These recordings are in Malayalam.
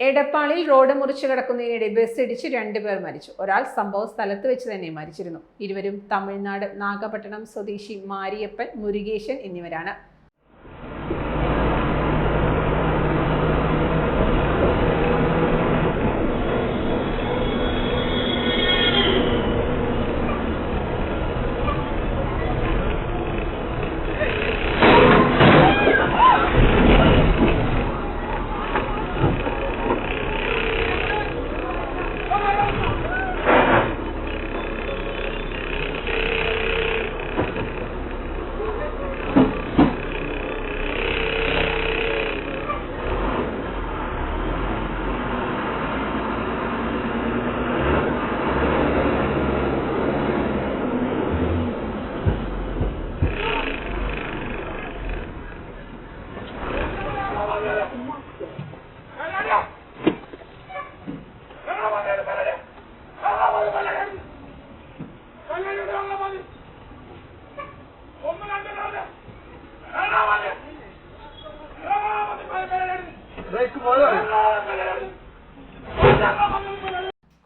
എടപ്പാളിൽ റോഡ് മുറിച്ചു കടക്കുന്നതിനിടെ ബസ് ഇടിച്ച് 2 പേർ മരിച്ചു. ഒരാൾ സംഭവ സ്ഥലത്ത് വെച്ച് തന്നെ മരിച്ചിരുന്നു. ഇരുവരും തമിഴ്നാട് നാഗപട്ടണം സ്വദേശി മാരിയപ്പൻ, മുരുകേശൻ എന്നിവരാണ്.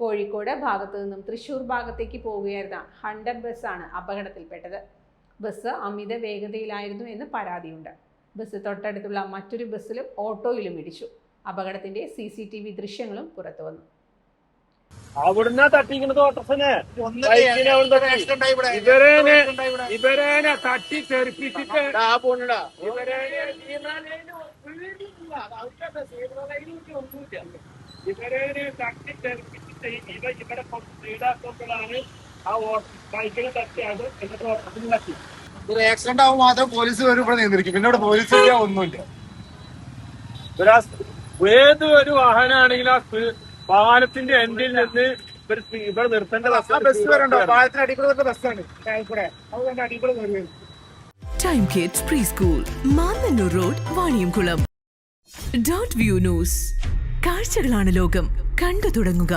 കോഴിക്കോട് ഭാഗത്തു നിന്നും തൃശൂർ ഭാഗത്തേക്ക് പോവുകയായിരുന്ന ഹണ്ടർ ബസ്സാണ് അപകടത്തിൽപ്പെട്ടത്. ബസ് അമിത വേഗതയിലായിരുന്നു എന്ന് പരാതിയുണ്ട്. ബസ് തൊട്ടടുത്തുള്ള മറ്റൊരു ബസ്സിലും ഓട്ടോയിലും ഇടിച്ചു. അപകടത്തിന്റെ CCTV ദൃശ്യങ്ങളും പുറത്തു വന്നു. അവിടുന്ന് തട്ടിക്കുന്നത് ഓട്ടോസിനെ ഇവരെ തട്ടി തെറിപ്പിച്ചിട്ട് ഇവരെ തട്ടി തെറിപ്പിച്ചിട്ട് ഇവിടെ സ്പീഡാക്കുമ്പോഴാണ് ആ ബൈക്കിനെ തട്ടിയത്. എന്നിട്ട് ഓട്ടോസിലാക്കി ഒരു ആക്സിഡന്റ് ആവുമ്പോൾ മാത്രം പോലീസ് വരും, ഇവിടെ നിന്നിരിക്കും. പിന്നെ ഇവിടെ പോലീസ് ഇല്ല, ഒന്നുമില്ല. ഏതൊരു വാഹനമാണെങ്കിലും ആ പാലത്തിന്റെ എൻഡിൽ നിന്ന് ഇവിടെ നിർത്തേണ്ട ബസ് വരണ്ടോ? പാലത്തിന് അടിക്കൂടെ വരുന്ന ബസ്സാണ് അതുകൊണ്ട് അടിക്കൂടെ വരുന്നത്. Time kids pre school, Mannannur road, Vaniyamkulam. Dot view news. കാഴ്ചകളാണ് ലോകം, കണ്ടു തുടങ്ങുക.